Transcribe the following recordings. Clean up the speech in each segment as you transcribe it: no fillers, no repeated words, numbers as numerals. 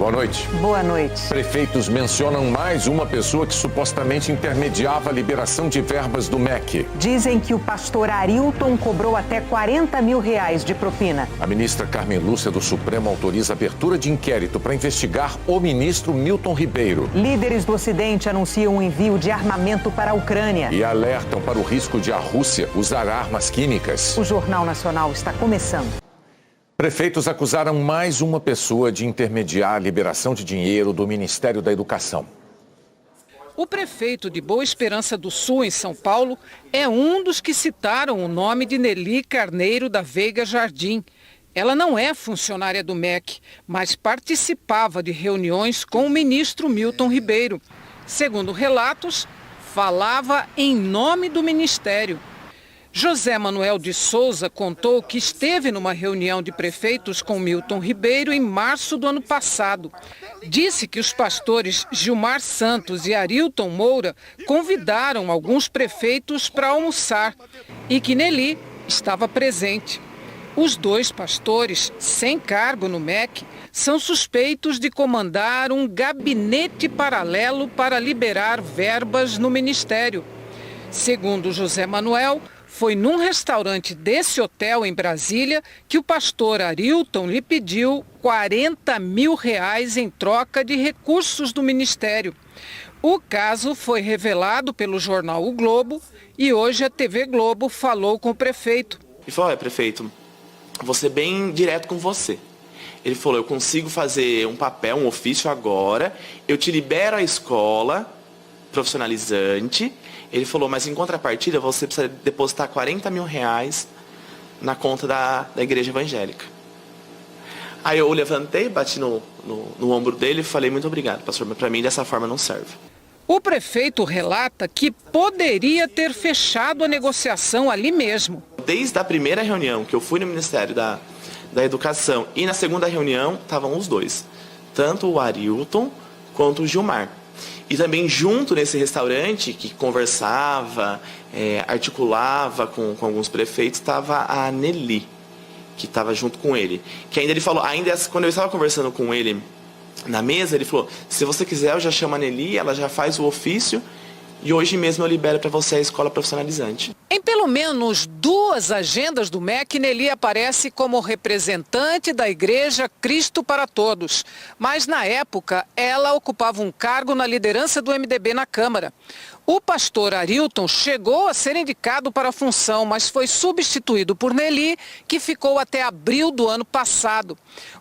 Boa noite. Boa noite. Prefeitos mencionam mais uma pessoa que supostamente intermediava a liberação de verbas do MEC. Dizem que o pastor Arilton cobrou até R$40 mil de propina. A ministra Carmen Lúcia do Supremo autoriza a abertura de inquérito para investigar o ministro Milton Ribeiro. Líderes do Ocidente anunciam o envio de armamento para a Ucrânia. E alertam para o risco de a Rússia usar armas químicas. O Jornal Nacional está começando. Prefeitos acusaram mais uma pessoa de intermediar a liberação de dinheiro do Ministério da Educação. O prefeito de Boa Esperança do Sul, em São Paulo, é um dos que citaram o nome de Nelly Carneiro da Veiga Jardim. Ela não é funcionária do MEC, mas participava de reuniões com o ministro Milton Ribeiro. Segundo relatos, falava em nome do ministério. José Manuel de Souza contou que esteve numa reunião de prefeitos com Milton Ribeiro em março do ano passado. Disse que os pastores Gilmar Santos e Arilton Moura convidaram alguns prefeitos para almoçar e que Nelly estava presente. Os dois pastores, sem cargo no MEC, são suspeitos de comandar um gabinete paralelo para liberar verbas no ministério. Segundo José Manuel, foi num restaurante desse hotel em Brasília que o pastor Arilton lhe pediu R$40 mil em troca de recursos do ministério. O caso foi revelado pelo jornal O Globo e hoje a TV Globo falou com o prefeito. Ele falou, prefeito, vou ser bem direto com você. Ele falou, eu consigo fazer um papel, um ofício agora, eu te libero a escola profissionalizante. Ele falou, mas em contrapartida você precisa depositar R$40 mil na conta da igreja evangélica. Aí eu levantei, bati no ombro dele e falei, muito obrigado, pastor, mas para mim dessa forma não serve. O prefeito relata que poderia ter fechado a negociação ali mesmo. Desde a primeira reunião que eu fui no Ministério da Educação e na segunda reunião estavam os dois, tanto o Arilton quanto o Gilmar. E também junto nesse restaurante que conversava, articulava com alguns prefeitos, estava a Nelly, que estava junto com ele. Que ainda ele falou, quando eu estava conversando com ele na mesa, ele falou, se você quiser eu já chamo a Nelly, ela já faz o ofício e hoje mesmo eu libero para você a escola profissionalizante. Em pelo menos 2 agendas do MEC, Nelly aparece como representante da Igreja Cristo para Todos. Mas na época, ela ocupava um cargo na liderança do MDB na Câmara. O pastor Arilton chegou a ser indicado para a função, mas foi substituído por Nelly, que ficou até abril do ano passado.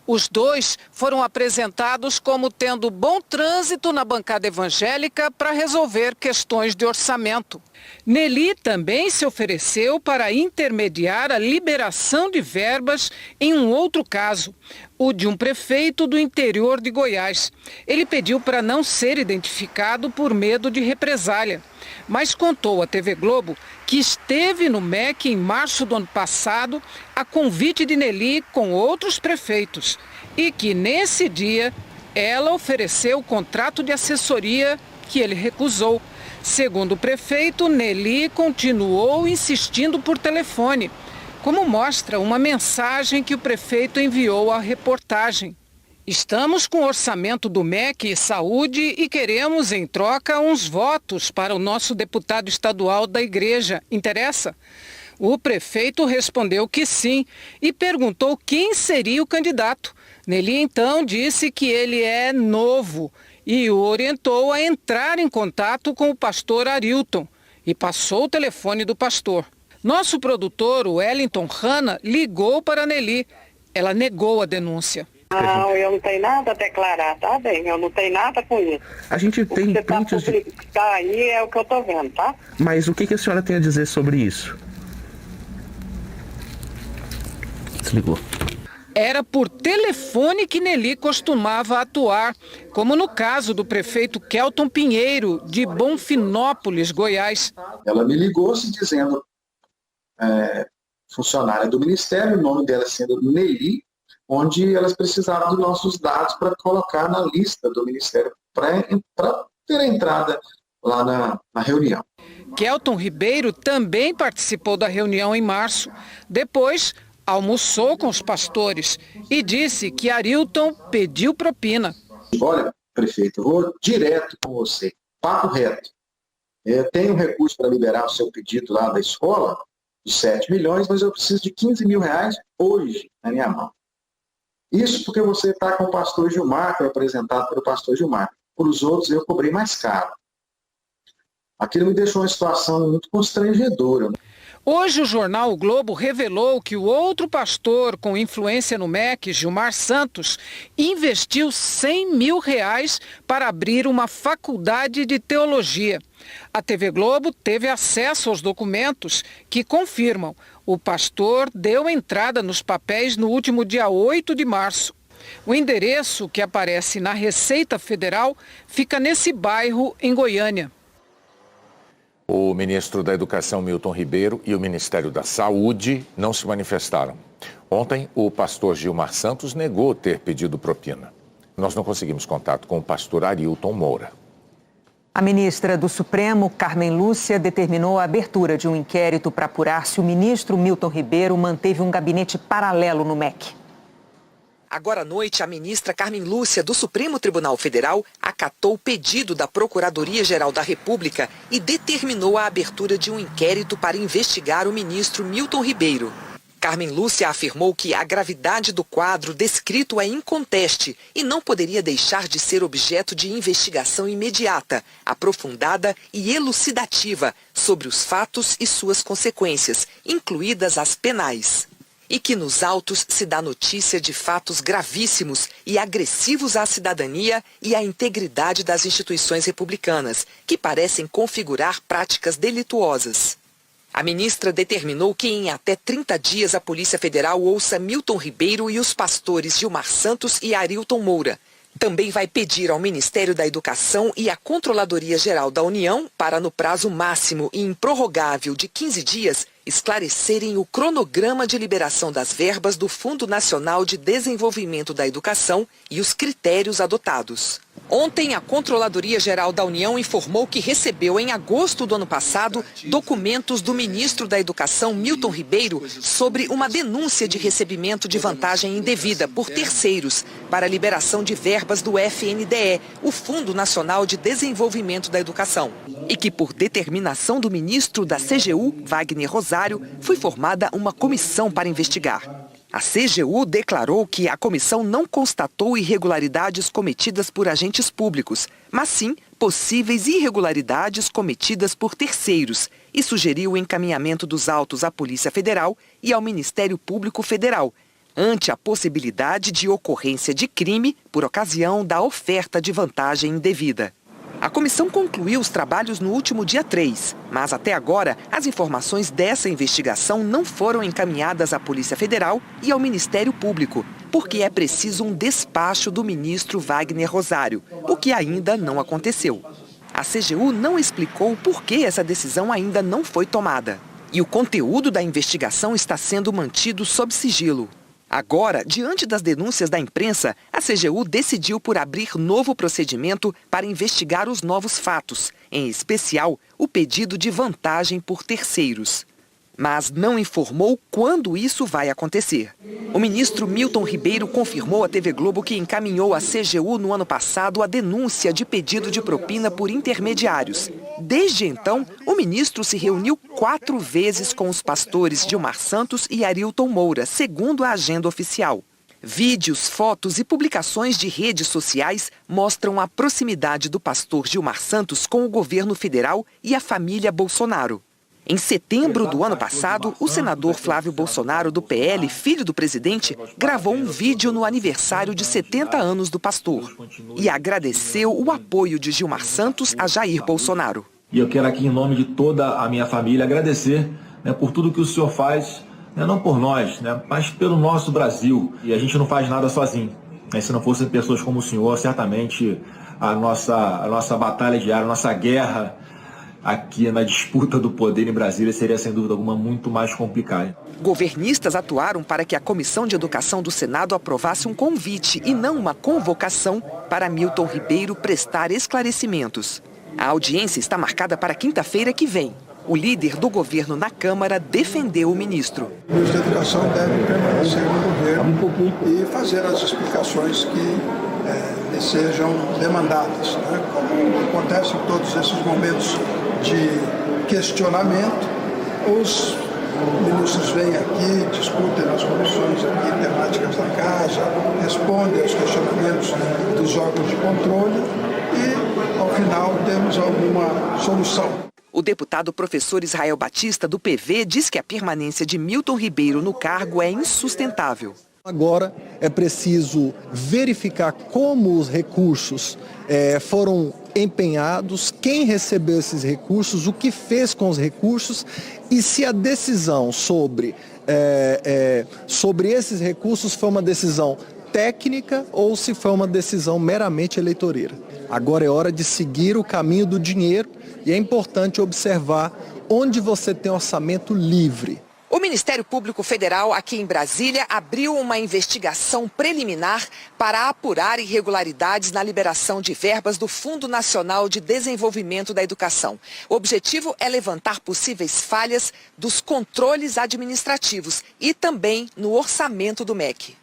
Os dois foram apresentados como tendo bom trânsito na bancada evangélica para resolver questões de orçamento. Nelly também se ofereceu para intermediar a liberação de verbas em um outro caso, o de um prefeito do interior de Goiás. Ele pediu para não ser identificado por medo de represália, mas contou à TV Globo que esteve no MEC em março do ano passado a convite de Nelly com outros prefeitos e que nesse dia ela ofereceu o contrato de assessoria que ele recusou. Segundo o prefeito, Nelly continuou insistindo por telefone, como mostra uma mensagem que o prefeito enviou à reportagem. Estamos com o orçamento do MEC e Saúde e queremos, em troca, uns votos para o nosso deputado estadual da igreja. Interessa? O prefeito respondeu que sim e perguntou quem seria o candidato. Nelly, então, disse que ele é novo e o orientou a entrar em contato com o pastor Arilton e passou o telefone do pastor. Nosso produtor, o Wellington Hanna, ligou para a Nelly. Ela negou a denúncia. Não, eu não tenho nada a declarar, tá bem? Eu não tenho nada com isso. A gente tem prints de... Tá aí é o que eu tô vendo, tá? Mas o que a senhora tem a dizer sobre isso? Desligou. Era por telefone que Nelly costumava atuar, como no caso do prefeito Kelton Pinheiro, de Bonfinópolis, Goiás. Ela me ligou se dizendo funcionária do Ministério, o nome dela sendo Nelly, onde elas precisavam dos nossos dados para colocar na lista do Ministério para ter a entrada lá na reunião. Kelton Ribeiro também participou da reunião em março. Depois, almoçou com os pastores e disse que Arilton pediu propina. Olha, prefeito, eu vou direto com você, papo reto. Eu tenho recurso para liberar o seu pedido lá da escola, de 7 milhões, mas eu preciso de 15 mil reais hoje na minha mão. Isso porque você está com o pastor Gilmar, foi apresentado pelo pastor Gilmar. Por os outros, eu cobrei mais caro. Aquilo me deixou uma situação muito constrangedora. Hoje o jornal O Globo revelou que o outro pastor com influência no MEC, Gilmar Santos, investiu 100 mil reais para abrir uma faculdade de teologia. A TV Globo teve acesso aos documentos que confirmam. O pastor deu entrada nos papéis no último dia 8 de março. O endereço que aparece na Receita Federal fica nesse bairro em Goiânia. O ministro da Educação, Milton Ribeiro, e o Ministério da Saúde não se manifestaram. Ontem, o pastor Gilmar Santos negou ter pedido propina. Nós não conseguimos contato com o pastor Arilton Moura. A ministra do Supremo, Carmen Lúcia, determinou a abertura de um inquérito para apurar se o ministro Milton Ribeiro manteve um gabinete paralelo no MEC. Agora à noite, a ministra Carmen Lúcia, do Supremo Tribunal Federal, acatou o pedido da Procuradoria-Geral da República e determinou a abertura de um inquérito para investigar o ministro Milton Ribeiro. Carmen Lúcia afirmou que a gravidade do quadro descrito é inconteste e não poderia deixar de ser objeto de investigação imediata, aprofundada e elucidativa sobre os fatos e suas consequências, incluídas as penais. E que nos autos se dá notícia de fatos gravíssimos e agressivos à cidadania e à integridade das instituições republicanas, que parecem configurar práticas delituosas. A ministra determinou que em até 30 dias a Polícia Federal ouça Milton Ribeiro e os pastores Gilmar Santos e Arilton Moura. Também vai pedir ao Ministério da Educação e à Controladoria-Geral da União para, no prazo máximo e improrrogável de 15 dias, esclarecerem o cronograma de liberação das verbas do Fundo Nacional de Desenvolvimento da Educação e os critérios adotados. Ontem, a Controladoria-Geral da União informou que recebeu, em agosto do ano passado, documentos do ministro da Educação, Milton Ribeiro, sobre uma denúncia de recebimento de vantagem indevida por terceiros para a liberação de verbas do FNDE, o Fundo Nacional de Desenvolvimento da Educação, e que, por determinação do ministro da CGU, Wagner Rosário, foi formada uma comissão para investigar. A CGU declarou que a comissão não constatou irregularidades cometidas por agentes públicos, mas sim possíveis irregularidades cometidas por terceiros e sugeriu o encaminhamento dos autos à Polícia Federal e ao Ministério Público Federal, ante a possibilidade de ocorrência de crime por ocasião da oferta de vantagem indevida. A comissão concluiu os trabalhos no último dia 3, mas até agora as informações dessa investigação não foram encaminhadas à Polícia Federal e ao Ministério Público, porque é preciso um despacho do ministro Wagner Rosário, o que ainda não aconteceu. A CGU não explicou por que essa decisão ainda não foi tomada. E o conteúdo da investigação está sendo mantido sob sigilo. Agora, diante das denúncias da imprensa, a CGU decidiu por abrir novo procedimento para investigar os novos fatos, em especial o pedido de vantagem por terceiros. Mas não informou quando isso vai acontecer. O ministro Milton Ribeiro confirmou à TV Globo que encaminhou à CGU no ano passado a denúncia de pedido de propina por intermediários. Desde então, o ministro se reuniu 4 vezes com os pastores Gilmar Santos e Arilton Moura, segundo a agenda oficial. Vídeos, fotos e publicações de redes sociais mostram a proximidade do pastor Gilmar Santos com o governo federal e a família Bolsonaro. Em setembro do ano passado, o senador Flávio Bolsonaro, do PL, filho do presidente, gravou um vídeo no aniversário de 70 anos do pastor e agradeceu o apoio de Gilmar Santos a Jair Bolsonaro. E eu quero aqui, em nome de toda a minha família, agradecer por tudo que o senhor faz, não por nós, mas pelo nosso Brasil. E a gente não faz nada sozinho. Se não fossem pessoas como o senhor, certamente a nossa batalha diária, a nossa guerra aqui na disputa do poder em Brasília seria, sem dúvida alguma, muito mais complicada. Governistas atuaram para que a Comissão de Educação do Senado aprovasse um convite e não uma convocação para Milton Ribeiro prestar esclarecimentos. A audiência está marcada para quinta-feira que vem. O líder do governo na Câmara defendeu o ministro. O ministro da Educação deve permanecer no governo e fazer as explicações que sejam demandadas, né? Como acontece em todos esses momentos de questionamento, os ministros vêm aqui, discutem nas comissões aqui, temáticas da casa, respondem aos questionamentos dos órgãos de controle e, ao final, temos alguma solução. O deputado professor Israel Batista, do PV, diz que a permanência de Milton Ribeiro no cargo é insustentável. Agora é preciso verificar como os recursos foram empenhados, quem recebeu esses recursos, o que fez com os recursos e se a decisão sobre esses recursos foi uma decisão técnica ou se foi uma decisão meramente eleitoreira. Agora é hora de seguir o caminho do dinheiro e é importante observar onde você tem orçamento livre. O Ministério Público Federal, aqui em Brasília, abriu uma investigação preliminar para apurar irregularidades na liberação de verbas do Fundo Nacional de Desenvolvimento da Educação. O objetivo é levantar possíveis falhas dos controles administrativos e também no orçamento do MEC.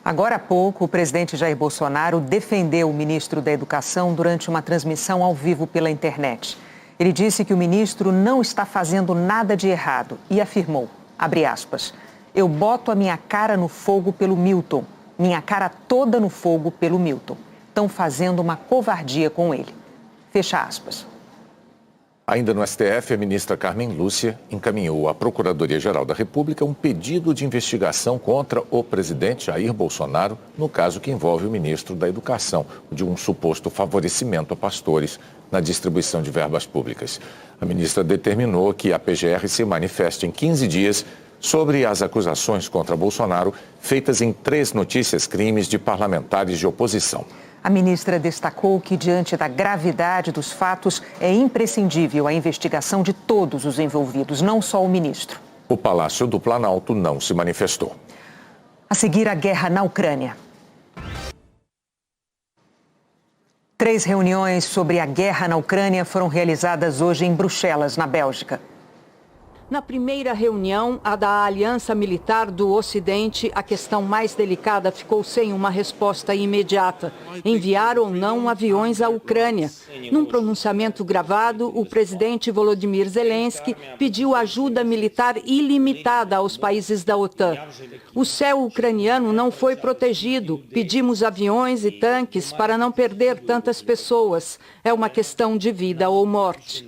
Agora há pouco, o presidente Jair Bolsonaro defendeu o ministro da Educação durante uma transmissão ao vivo pela internet. Ele disse que o ministro não está fazendo nada de errado e afirmou, abre aspas, eu boto a minha cara no fogo pelo Milton, minha cara toda no fogo pelo Milton. Estão fazendo uma covardia com ele. Fecha aspas. Ainda no STF, a ministra Carmen Lúcia encaminhou à Procuradoria-Geral da República um pedido de investigação contra o presidente Jair Bolsonaro no caso que envolve o ministro da Educação, de um suposto favorecimento a pastores na distribuição de verbas públicas. A ministra determinou que a PGR se manifeste em 15 dias sobre as acusações contra Bolsonaro feitas em 3 notícias-crimes de parlamentares de oposição. A ministra destacou que, diante da gravidade dos fatos, é imprescindível a investigação de todos os envolvidos, não só o ministro. O Palácio do Planalto não se manifestou. A seguir, a guerra na Ucrânia. 3 reuniões sobre a guerra na Ucrânia foram realizadas hoje em Bruxelas, na Bélgica. Na primeira reunião, a da Aliança Militar do Ocidente, a questão mais delicada ficou sem uma resposta imediata. Enviar ou não aviões à Ucrânia. Num pronunciamento gravado, o presidente Volodymyr Zelensky pediu ajuda militar ilimitada aos países da OTAN. O céu ucraniano não foi protegido. Pedimos aviões e tanques para não perder tantas pessoas. É uma questão de vida ou morte.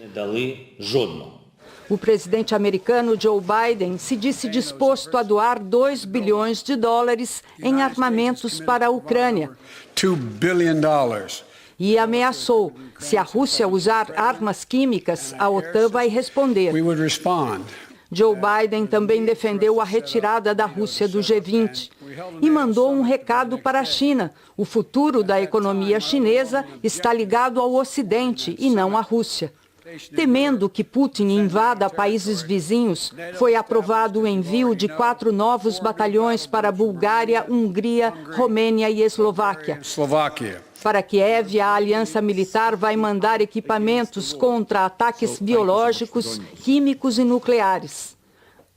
O presidente americano Joe Biden se disse disposto a doar $2 bilhões em armamentos para a Ucrânia. $2 billion. E ameaçou, se a Rússia usar armas químicas, a OTAN vai responder. Joe Biden também defendeu a retirada da Rússia do G20 e mandou um recado para a China. O futuro da economia chinesa está ligado ao Ocidente e não à Rússia. Temendo que Putin invada países vizinhos, foi aprovado o envio de 4 novos batalhões para Bulgária, Hungria, Romênia e Eslováquia. Para Kiev, a aliança militar vai mandar equipamentos contra ataques biológicos, químicos e nucleares.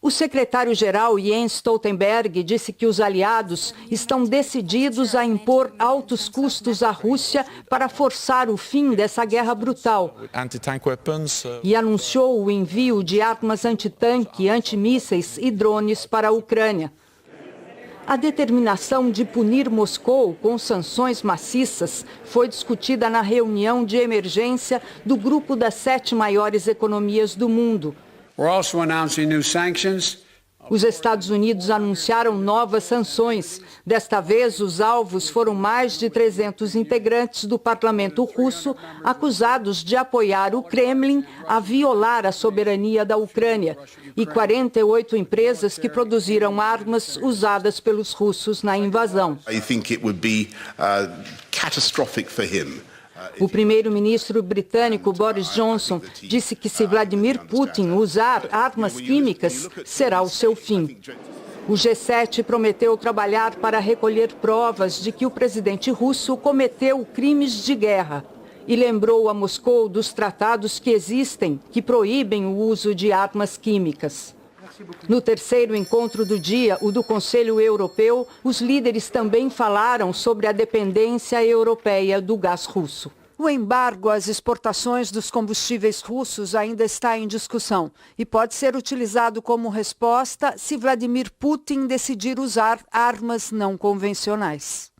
O secretário-geral Jens Stoltenberg disse que os aliados estão decididos a impor altos custos à Rússia para forçar o fim dessa guerra brutal. E anunciou o envio de armas antitanque, antimísseis e drones para a Ucrânia. A determinação de punir Moscou com sanções maciças foi discutida na reunião de emergência do grupo das 7 maiores economias do mundo. Os Estados Unidos anunciaram novas sanções. Desta vez, os alvos foram mais de 300 integrantes do parlamento russo, acusados de apoiar o Kremlin a violar a soberania da Ucrânia, e 48 empresas que produziram armas usadas pelos russos na invasão. O primeiro-ministro britânico Boris Johnson disse que se Vladimir Putin usar armas químicas, será o seu fim. O G7 prometeu trabalhar para recolher provas de que o presidente russo cometeu crimes de guerra e lembrou a Moscou dos tratados que existem que proíbem o uso de armas químicas. No terceiro encontro do dia, o do Conselho Europeu, os líderes também falaram sobre a dependência europeia do gás russo. O embargo às exportações dos combustíveis russos ainda está em discussão e pode ser utilizado como resposta se Vladimir Putin decidir usar armas não convencionais.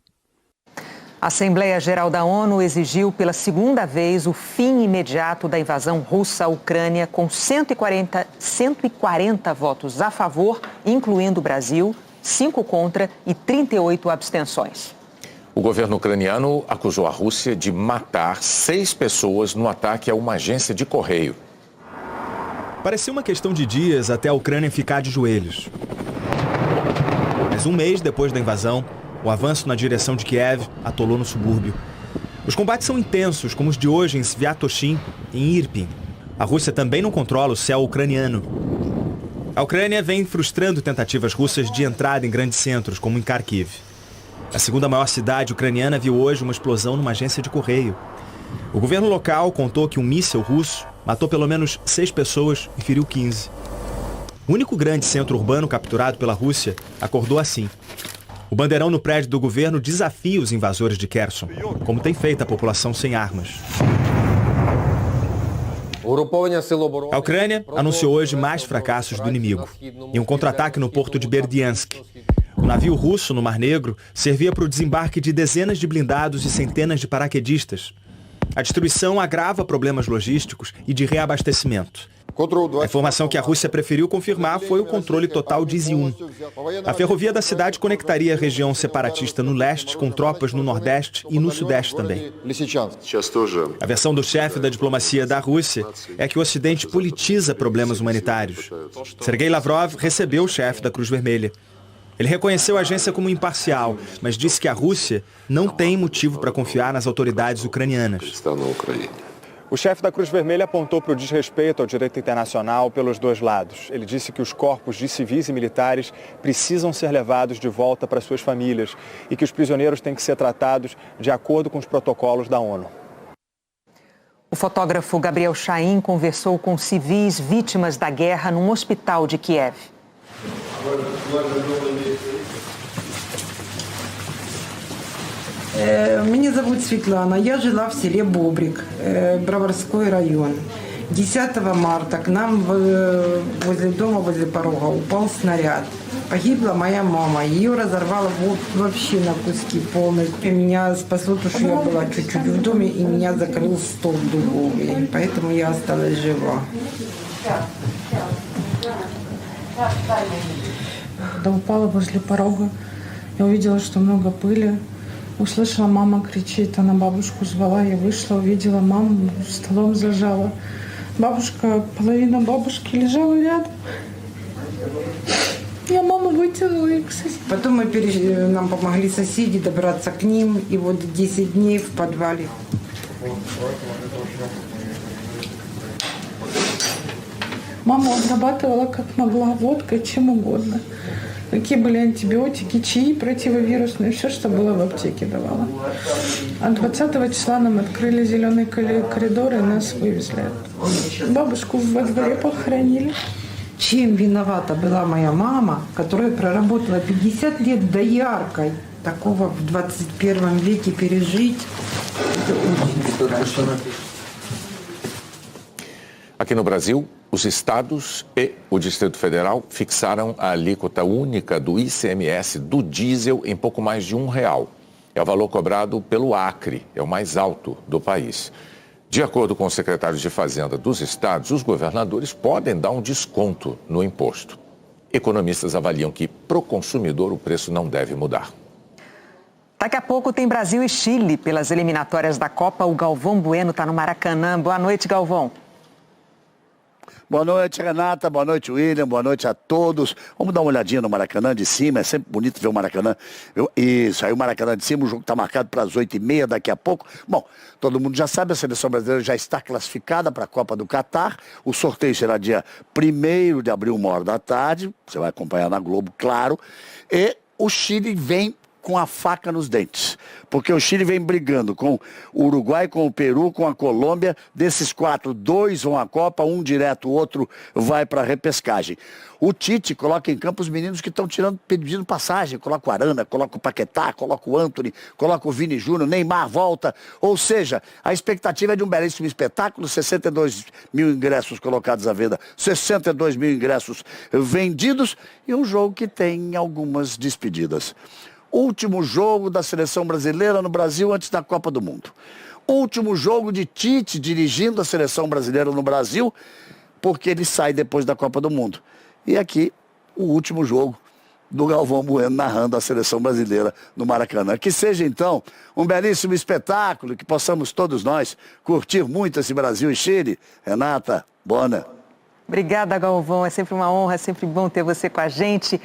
A Assembleia Geral da ONU exigiu pela segunda vez o fim imediato da invasão russa à Ucrânia, com 140 votos a favor, incluindo o Brasil, 5 contra e 38 abstenções. O governo ucraniano acusou a Rússia de matar 6 pessoas no ataque a uma agência de correio. Parecia uma questão de dias até a Ucrânia ficar de joelhos. Mas um mês depois da invasão, o avanço na direção de Kiev atolou no subúrbio. Os combates são intensos, como os de hoje em Sviatoshin e em Irpin. A Rússia também não controla o céu ucraniano. A Ucrânia vem frustrando tentativas russas de entrada em grandes centros, como em Kharkiv. A segunda maior cidade ucraniana viu hoje uma explosão numa agência de correio. O governo local contou que um míssil russo matou pelo menos 6 pessoas e feriu 15. O único grande centro urbano capturado pela Rússia acordou assim. O bandeirão no prédio do governo desafia os invasores de Kherson, como tem feito a população sem armas. A Ucrânia anunciou hoje mais fracassos do inimigo, em um contra-ataque no porto de Berdiansk. O navio russo no Mar Negro servia para o desembarque de dezenas de blindados e centenas de paraquedistas. A destruição agrava problemas logísticos e de reabastecimento. A informação que a Rússia preferiu confirmar foi o controle total de Izium. A ferrovia da cidade conectaria a região separatista no leste com tropas no nordeste e no sudeste também. A versão do chefe da diplomacia da Rússia é que o Ocidente politiza problemas humanitários. Sergei Lavrov recebeu o chefe da Cruz Vermelha. Ele reconheceu a agência como imparcial, mas disse que a Rússia não tem motivo para confiar nas autoridades ucranianas. O chefe da Cruz Vermelha apontou para o desrespeito ao direito internacional pelos dois lados. Ele disse que os corpos de civis e militares precisam ser levados de volta para suas famílias e que os prisioneiros têm que ser tratados de acordo com os protocolos da ONU. O fotógrafo Gabriel Chain conversou com civis vítimas da guerra num hospital de Kiev. Меня зовут Светлана. Я жила в селе Бобрик, Броварской район. 10 марта к нам возле дома, возле порога упал снаряд. Погибла моя мама. Ее разорвало вообще на куски полностью. Меня спасло то, что я была чуть-чуть в доме, и меня закрыл стол дубовый. Поэтому я осталась жива. Когда упала возле порога, я увидела, что много пыли. Услышала, мама кричит, она бабушку звала, я вышла, увидела маму, столом зажала. Бабушка, половина бабушки лежала рядом. Я маму вытянула и к соседям. Потом нам помогли соседи добраться к ним, и вот 10 дней в подвале. Мама обрабатывала как могла, водкой, чем угодно. Какие были антибиотики, чаи противовирусные, все, что было в аптеке, давала. А 20 числа нам открыли зеленый коридор и нас вывезли. Бабушку во дворе похоронили. Чем виновата была моя мама, которая проработала 50 лет дояркой, такого в 21 веке пережить, это очень страшно. Aqui no Brasil, os estados e o Distrito Federal fixaram a alíquota única do ICMS do diesel em pouco mais de R$1. É o valor cobrado pelo Acre, é o mais alto do país. De acordo com os secretários de Fazenda dos estados, os governadores podem dar um desconto no imposto. Economistas avaliam que, para o consumidor, o preço não deve mudar. Daqui a pouco tem Brasil e Chile pelas eliminatórias da Copa. O Galvão Bueno está no Maracanã. Boa noite, Galvão. Boa noite, Renata. Boa noite, William. Boa noite a todos. Vamos dar uma olhadinha no Maracanã de cima. É sempre bonito ver o Maracanã. Isso, aí o Maracanã de cima. O jogo está marcado para as 8h30 daqui a pouco. Bom, todo mundo já sabe, a seleção brasileira já está classificada para a Copa do Catar. O sorteio será dia 1º de abril, 13h. Você vai acompanhar na Globo, claro. E o Chile vem com a faca nos dentes. Porque o Chile vem brigando com o Uruguai, com o Peru, com a Colômbia. Desses 4, 2 vão à Copa, um direto, o outro vai para a repescagem. O Tite coloca em campo os meninos que estão pedindo passagem. Coloca o Arana, coloca o Paquetá, coloca o Antony, coloca o Vini Júnior, Neymar volta. Ou seja, a expectativa é de um belíssimo espetáculo, 62 mil ingressos colocados à venda, 62 mil ingressos vendidos e um jogo que tem algumas despedidas. Último jogo da seleção brasileira no Brasil antes da Copa do Mundo. Último jogo de Tite dirigindo a seleção brasileira no Brasil, porque ele sai depois da Copa do Mundo. E aqui, o último jogo do Galvão Bueno narrando a seleção brasileira no Maracanã. Que seja, então, um belíssimo espetáculo, que possamos todos nós curtir muito esse Brasil e Chile. Renata, Bona. Obrigada, Galvão. É sempre uma honra, é sempre bom ter você com a gente.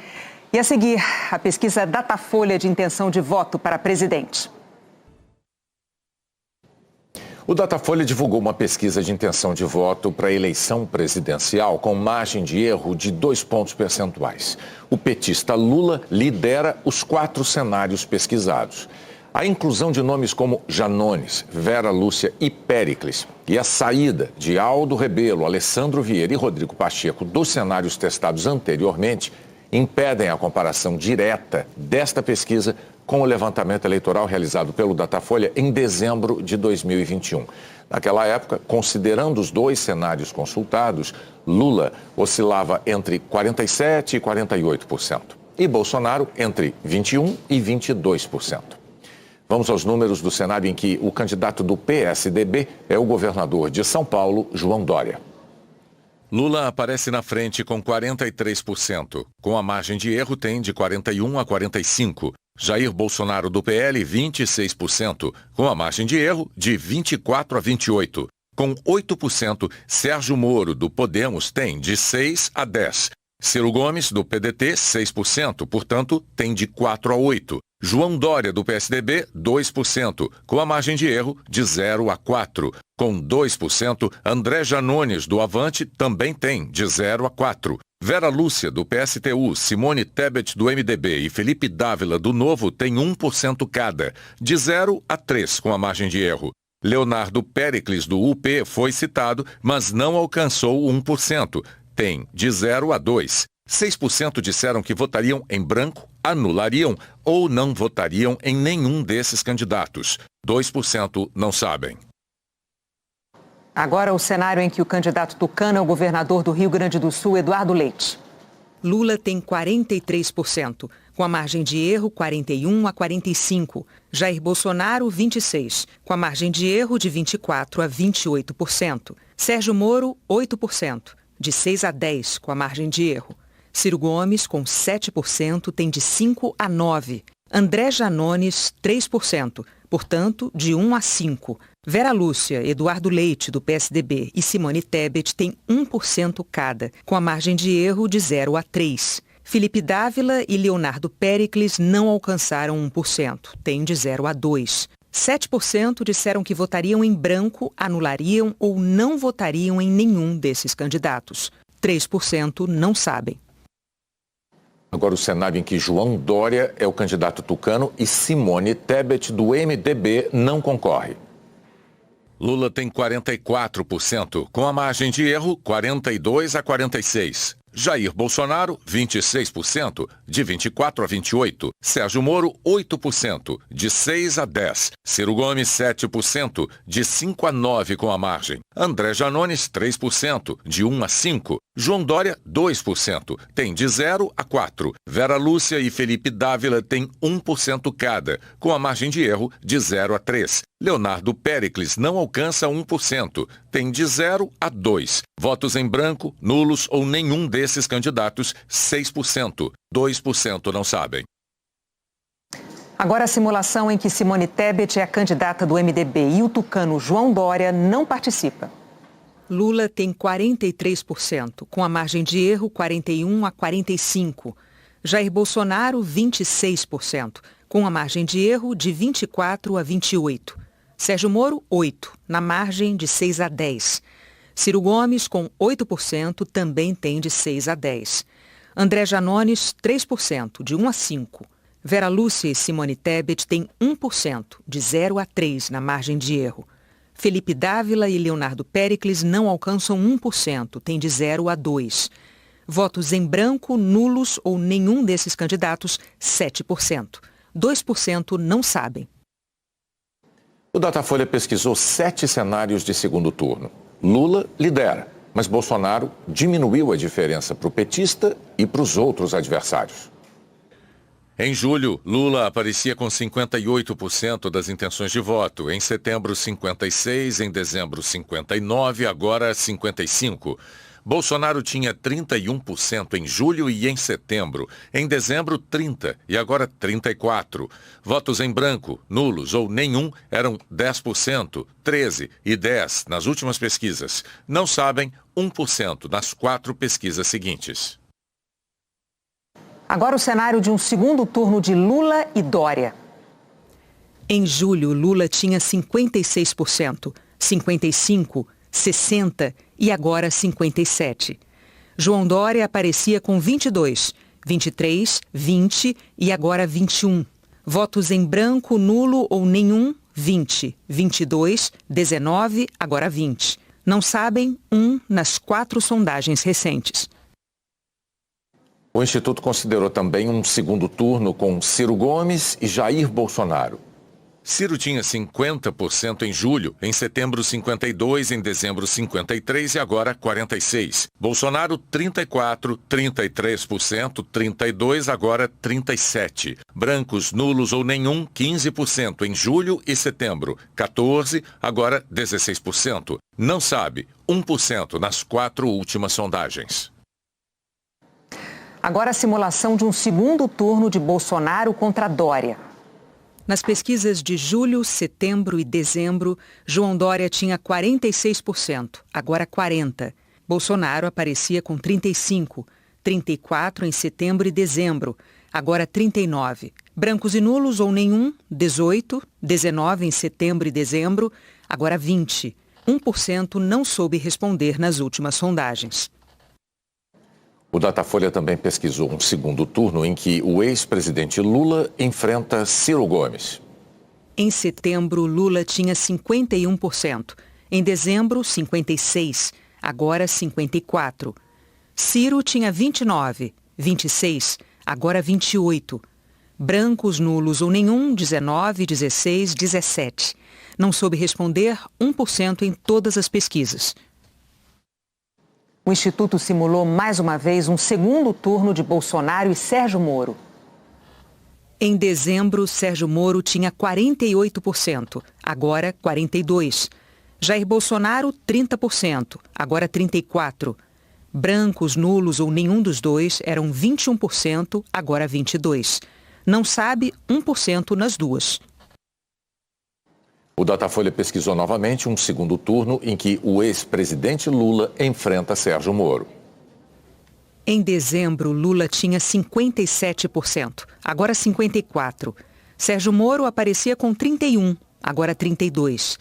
E a seguir, a pesquisa Datafolha de intenção de voto para presidente. O Datafolha divulgou uma pesquisa de intenção de voto para a eleição presidencial com margem de erro de 2 pontos percentuais. O petista Lula lidera os 4 cenários pesquisados. A inclusão de nomes como Janones, Vera Lúcia e Péricles e a saída de Aldo Rebelo, Alessandro Vieira e Rodrigo Pacheco dos cenários testados anteriormente impedem a comparação direta desta pesquisa com o levantamento eleitoral realizado pelo Datafolha em dezembro de 2021. Naquela época, considerando os 2 cenários consultados, Lula oscilava entre 47% e 48% e Bolsonaro entre 21% e 22%. Vamos aos números do cenário em que o candidato do PSDB é o governador de São Paulo, João Dória. Lula aparece na frente com 43%. Com a margem de erro tem de 41% a 45%. Jair Bolsonaro do PL, 26%. Com a margem de erro de 24% a 28%. Com 8%, Sérgio Moro do Podemos tem de 6% a 10%. Ciro Gomes do PDT, 6%. Portanto, tem de 4% a 8%. João Dória, do PSDB, 2%, com a margem de erro de 0 a 4%. Com 2%, André Janones, do Avante, também tem de 0 a 4%. Vera Lúcia, do PSTU, Simone Tebet, do MDB e Felipe Dávila, do Novo, tem 1% cada, de 0 a 3%, com a margem de erro. Leonardo Péricles, do UP, foi citado, mas não alcançou 1%, tem de 0 a 2%. 6% disseram que votariam em branco, anulariam ou não votariam em nenhum desses candidatos. 2% não sabem. Agora o cenário em que o candidato tucano é o governador do Rio Grande do Sul, Eduardo Leite. Lula tem 43%, com a margem de erro 41% a 45%. Jair Bolsonaro, 26%, com a margem de erro de 24% a 28%. Sérgio Moro, 8%, de 6% a 10%, com a margem de erro. Ciro Gomes, com 7%, tem de 5% a 9%. André Janones, 3%, portanto, de 1% a 5%. Vera Lúcia, Eduardo Leite, do PSDB, e Simone Tebet têm 1% cada, com a margem de erro de 0 a 3%. Felipe Dávila e Leonardo Péricles não alcançaram 1%, têm de 0 a 2%. 7% disseram que votariam em branco, anulariam ou não votariam em nenhum desses candidatos. 3% não sabem. Agora o cenário em que João Dória é o candidato tucano e Simone Tebet, do MDB, não concorre. Lula tem 44%, com a margem de erro 42% a 46%. Jair Bolsonaro, 26%, de 24% a 28%. Sérgio Moro, 8%, de 6% a 10%. Ciro Gomes, 7%, de 5% a 9% com a margem. André Janones, 3%, de 1% a 5%. João Dória, 2%, tem de 0% a 4%. Vera Lúcia e Felipe Dávila têm 1% cada, com a margem de erro de 0 a 3%. Leonardo Péricles não alcança 1%, tem de 0 a 2%. Votos em branco, nulos ou nenhum desses candidatos, 6%. 2% não sabem. Agora a simulação em que Simone Tebet é a candidata do MDB e o tucano João Dória não participa. Lula tem 43%, com a margem de erro 41% a 45%. Jair Bolsonaro, 26%, com a margem de erro de 24% a 28%. Sérgio Moro, 8%, na margem de 6% a 10%. Ciro Gomes, com 8%, também tem de 6% a 10%. André Janones, 3%, de 1% a 5%. Vera Lúcia e Simone Tebet têm 1%, de 0 a 3 na margem de erro. Felipe Dávila e Leonardo Péricles não alcançam 1%, têm de 0 a 2. Votos em branco, nulos ou nenhum desses candidatos, 7%. 2% não sabem. O Datafolha pesquisou 7 cenários de segundo turno. Lula lidera, mas Bolsonaro diminuiu a diferença para o petista e para os outros adversários. Em julho, Lula aparecia com 58% das intenções de voto. Em setembro, 56%, em dezembro, 59%, agora 55%. Bolsonaro tinha 31% em julho e em setembro. Em dezembro, 30% e agora 34%. Votos em branco, nulos ou nenhum eram 10%, 13% e 10% nas últimas pesquisas. Não sabem, 1% nas 4 pesquisas seguintes. Agora o cenário de um segundo turno de Lula e Dória. Em julho, Lula tinha 56%, 55%, 60% e agora 57%. João Dória aparecia com 22%, 23%, 20% e agora 21%. Votos em branco, nulo ou nenhum, 20%, 22%, 19%, agora 20%. Não sabem, 1% nas 4 sondagens recentes. O Instituto considerou também um segundo turno com Ciro Gomes e Jair Bolsonaro. Ciro tinha 50% em julho, em setembro 52%, em dezembro 53% e agora 46%. Bolsonaro 34%, 33%, 32%, agora 37%. Brancos, nulos ou nenhum 15% em julho e setembro, 14%, agora 16%. Não sabe, 1% nas 4 últimas sondagens. Agora a simulação de um segundo turno de Bolsonaro contra Dória. Nas pesquisas de julho, setembro e dezembro, João Dória tinha 46%, agora 40%. Bolsonaro aparecia com 35%, 34% em setembro e dezembro, agora 39%. Brancos e nulos ou nenhum, 18%, 19% em setembro e dezembro, agora 20%. 1% não soube responder nas últimas sondagens. O Datafolha também pesquisou um segundo turno em que o ex-presidente Lula enfrenta Ciro Gomes. Em setembro, Lula tinha 51%. Em dezembro, 56%. Agora, 54%. Ciro tinha 29%, 26%. Agora, 28%. Brancos, nulos ou nenhum, 19%, 16%, 17%. Não soube responder, 1% em todas as pesquisas. O Instituto simulou mais uma vez um segundo turno de Bolsonaro e Sérgio Moro. Em dezembro, Sérgio Moro tinha 48%, agora 42%. Jair Bolsonaro, 30%, agora 34%. Brancos, nulos ou nenhum dos dois eram 21%, agora 22%. Não sabe, 1% nas duas. O Datafolha pesquisou novamente um segundo turno em que o ex-presidente Lula enfrenta Sérgio Moro. Em dezembro, Lula tinha 57%, agora 54%. Sérgio Moro aparecia com 31%, agora 32%.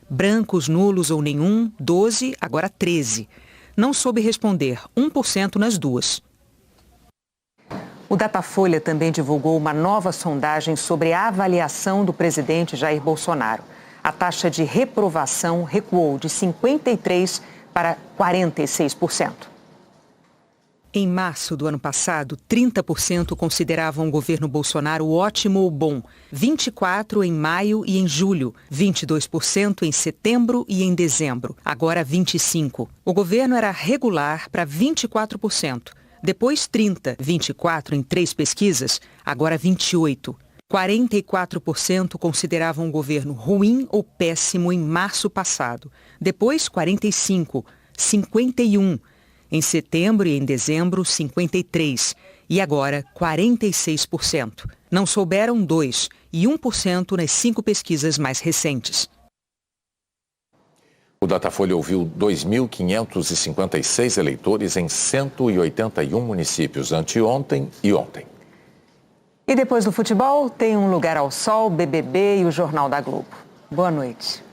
Brancos, nulos ou nenhum, 12%, agora 13%. Não soube responder, 1% nas duas. O Datafolha também divulgou uma nova sondagem sobre a avaliação do presidente Jair Bolsonaro. A taxa de reprovação recuou de 53% para 46%. Em março do ano passado, 30% consideravam o governo Bolsonaro ótimo ou bom, 24% em maio e em julho, 22% em setembro e em dezembro, agora 25%. O governo era regular para 24%, depois 30%, 24% em 3 pesquisas, agora 28%. 44% consideravam o governo ruim ou péssimo em março passado, depois 45%, 51%. Em setembro e em dezembro, 53%. E agora, 46%. Não souberam 2% e 1% nas 5 pesquisas mais recentes. O Datafolha ouviu 2.556 eleitores em 181 municípios anteontem e ontem. E depois do futebol, tem Um Lugar ao Sol, BBB e o Jornal da Globo. Boa noite.